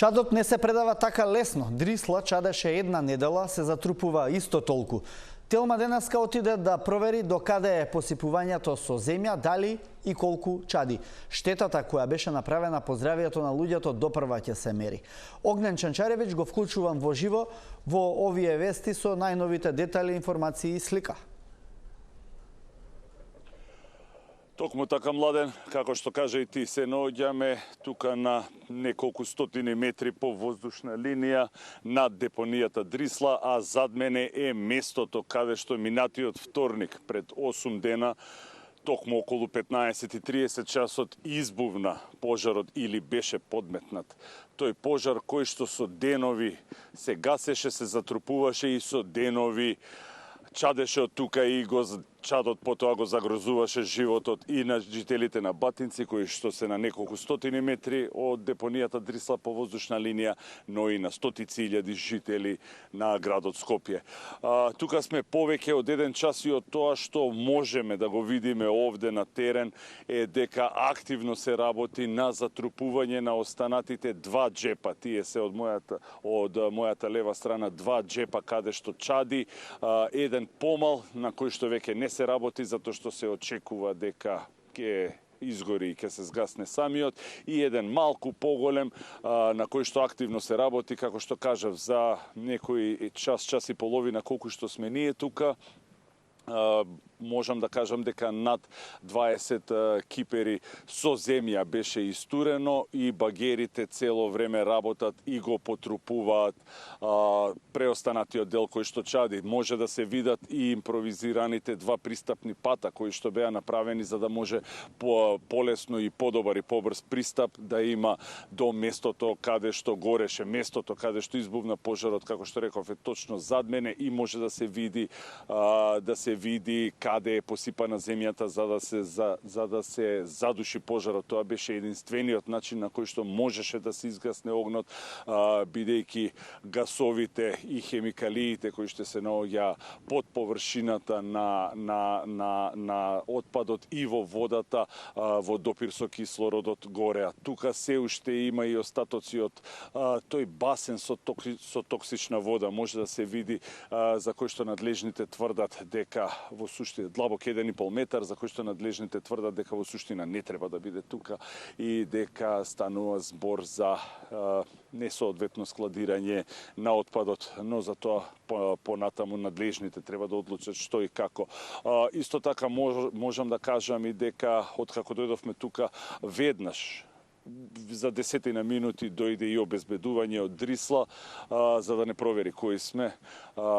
Чадот не се предава така лесно. Дрисла чадеше една недела, се затрупува исто толку. Телма денеска отиде да провери до каде е посипувањето со земја, дали и колку чади. Штетата која беше направена по здравието на луѓето допрва ќе се мери. Огнен Чанчаревич го вклучувам во живо во овие вести со најновите детали, информации и слика. Токму така, Младен, како што кажа и ти, се наоѓаме тука на неколку стотини метри по воздушна линија над депонијата Дрисла, а зад мене е местото каде што минатиот вторник пред 8 дена, токму околу 15:30 часот, избувна пожарот или беше подметнат. Тој пожар кој што со денови се гасеше, се затрупуваше и со денови чадеше од тука и чадот потоа го загрозуваше животот и на жителите на Батинци, кои што се на неколку стотини метри од депонијата Дрисла по воздушна линија, но и на стотици илјади жители на градот Скопје. Тука сме повеќе од 1 час и од тоа што можеме да го видиме овде на терен е дека активно се работи на затрупување на останатите 2 джепа. Тие се од мојата лева страна 2 джепа каде што чади, еден помал на кој што веќе не се работи затоа што се очекува дека ќе изгори и ќе се згасне самиот, и еден малку поголем на кој што активно се работи, како што кажав, за некој час и половина колку што сме ние тука. Можам да кажам дека над 20 кипери со земја беше истурено и багерите цело време работат и го потрупуваат преостанатиот дел кој што чади. Може да се видат и импровизираните 2 пристапни пата кои што беа направени за да може полесно и подобар и побрз пристап да има до местото каде што гореше, местото каде што избувна пожарот, како што реков, е точно зад мене и може да се види каде е посипана земјата за да се задуши пожарот. Тоа беше единствениот начин на кој што можеше да се изгасне огнот, бидејќи гасовите и хемикалиите кои што се наоѓа под површината на отпадот и во водата во допир со кислородот гореа. Тука се уште има и остатоци од тој басен со токсична вода. Може да се види за кој што надлежните тврдат дека во суштина длабок 1,5 метар, за кој што надлежните тврдат дека во суштина не треба да биде тука и дека станува збор за несоодветно складирање на отпадот, но за тоа понатаму надлежните треба да одлучат што и како. Исто така можам да кажам и дека откако дојдовме тука веднаш за 10 минути дојде и обезбедување од Дрисла за да не провери кои сме.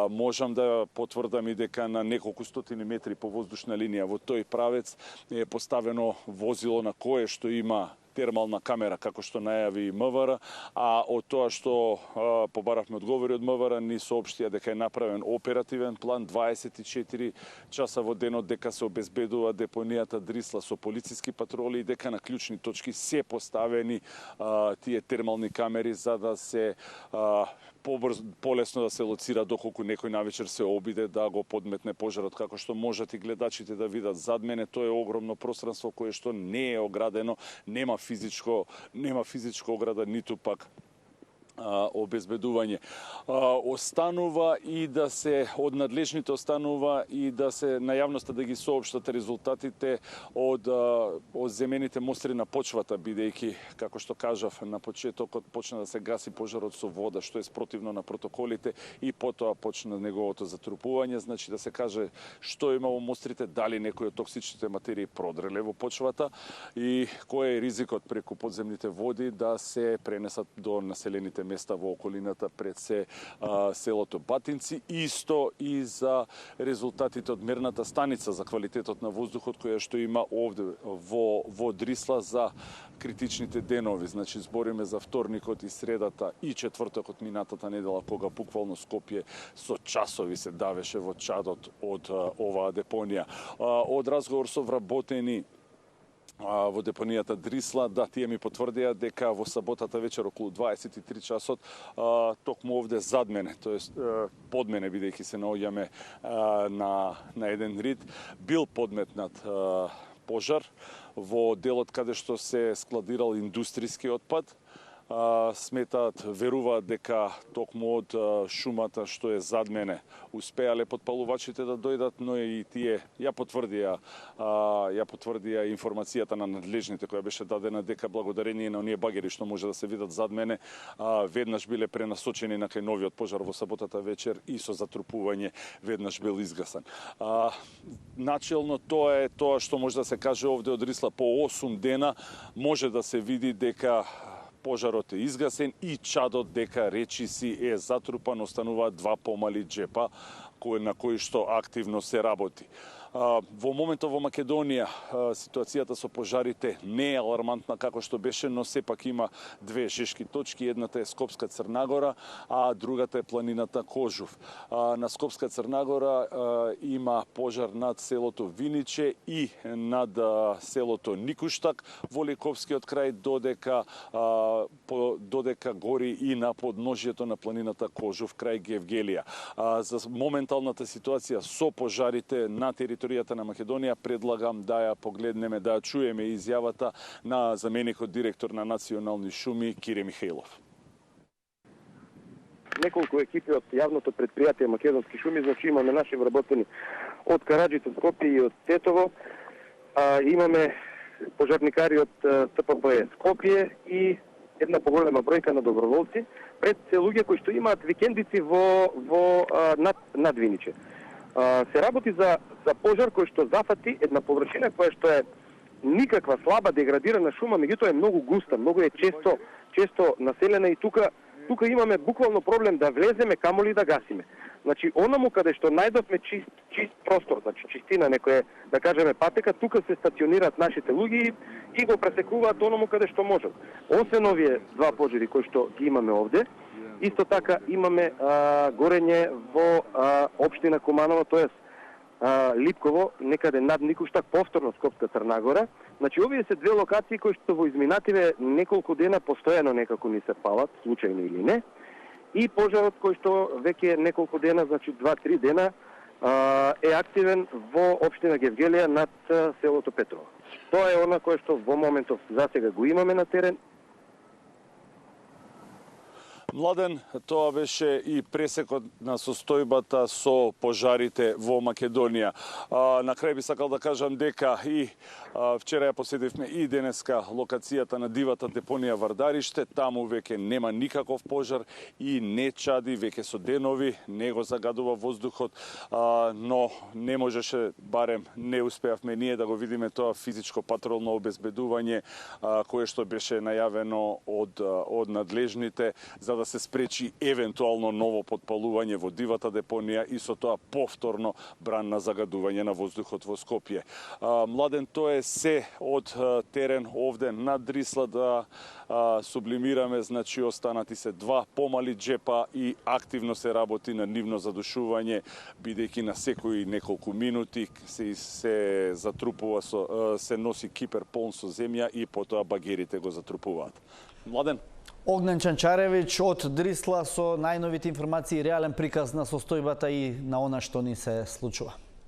Можам да потврдам и дека на неколку стотини метри по воздушна линија во тој правец е поставено возило на кое што има термална камера, како што најави и МВР, а од тоа што побаравме одговори од МВР, ни соопштија дека е направен оперативен план 24 часа во денот, дека се обезбедува депонијата Дрисла со полициски патроли и дека на клучни точки се поставени тие термални камери за да се полесно да се лоцира доколку некој навечер се обиде да го подметне пожарот. Како што можат и гледачите да видат зад мене, тоа е огромно пространство кое што не е оградено, нема физичко ограда, ниту пак обезбедување. Останува и да се од надлежните останува и да се на јавноста да ги соопштат резултатите од земените мостри на почвата, бидејќи, како што кажав, на почетокот почна да се гаси пожарот со вода, што е спротивно на протоколите, и потоа почна неговото затрупување, значи да се каже што има во мострите, дали некои од токсичните материи продреле во почвата и кој е ризикот преку подземните води да се пренесат до населените места во околината пред се селото Батинци. Исто и за резултатите од мерната станица за квалитетот на воздухот која што има овде во Дрисла за критичните денови. Значи збориме за вторникот и средата и четвртокот минатата недела, кога буквално Скопје со часови се давеше во чадот од оваа депонија. Од разговор со вработени во депонијата Дрисла, да, тие ми потврдија дека во саботата вечер околу 23 часот токму овде зад мене, тоест под мене, бидејќи се наоѓаме на еден рид, бил подметнат пожар во делот каде што се складирал индустријски отпад. сметаат, веруваат дека токму од шумата што е зад мене успеале потпалувачите да дојдат, но и тие ја потврдија информацијата на надлежните која беше дадена дека благодарение на оние багери што може да се видат зад мене, веднаш биле пренасочени на кај новиот пожар во саботата вечер и со затрупување веднаш бил изгасан. Начелно тоа е тоа што може да се каже овде од Рисла. По 8 дена може да се види дека пожарот е изгасен и чадот дека речиси е затрупан, остануваат 2 помали джепа на кои што активно се работи. Во моментот во Македонија ситуацијата со пожарите не е алармантна како што беше, но сепак има 2 жешки точки. Едната е Скопска Црнагора, а другата е планината Кожув. На Скопска Црнагора има пожар над селото Виниче и над селото Никуштак во Ликовскиот крај, додека гори и на подножјето на планината Кожув крај Гевгелија. За моменталната ситуација со пожарите на територијата на Македонија предлагам да ја погледнеме, да ја чуеме изјавата на заменикот директор на Национални шуми Кире Михаилов. Неколку екипи од јавното предпријатие Македонски шуми, значи имаме наши вработени од Караџите, Скопје и од Тетово. Имаме пожарникари од ТПП Скопје и една поголема бројка на доброволци, пред се луѓе кои што имаат викендици над Виниче. Се работи за пожар кој што зафати една површина која што е никаква слаба деградирана шума, меѓутоа е многу густа, многу е често населена и тука имаме буквално проблем да влеземе, камоли да гасиме. Значи, онаму каде што најдовме чист простор, значи чистина, некоја, да кажеме, патека, тука се стационираат нашите луѓе и го пресекуваат онаму каде што можат. Освен овие 2 пожари кои што ги имаме овде, исто така имаме горење во општина Куманово, тоест Липково, некаде над Никуштак, повторно Скопска Црнагора. Значи, овие се 2 локации кои што во изминативе неколку дена постојано некако ни се палат, случајно или не. И пожарот кој што веќе неколку дена, значи 2-3 дена, е активен во општина Гевгелија над селото Петрово. Тоа е она кое што во моментов засега го имаме на терен. Младен, тоа беше и пресекот на состојбата со пожарите во Македонија. На крај би сакал да кажам дека и вчера ја посетивме и денеска локацијата на дивата депонија Вардариште. Таму веќе нема никаков пожар и не чади, веќе со денови, не го загадува воздухот, но не можеше, барем не успеавме ние да го видиме тоа физичко патролно обезбедување кое што беше најавено од надлежните за да се спречи евентуално ново потпалување во дивата депонија и со тоа повторно бран на загадување на воздухот во Скопје. Младен, тоа е се од терен овде над Рисла, да сублимираме, значи останати се 2 помали джепа и активно се работи на нивно задушување, бидејќи на секои неколку минути се затрупува се носи кипер полн со земја и потоа багерите го затрупуваат. Младен? Огнен Чанчаревич од Дрисла со најновите информации и реален приказ на состојбата и на она што ни се случува.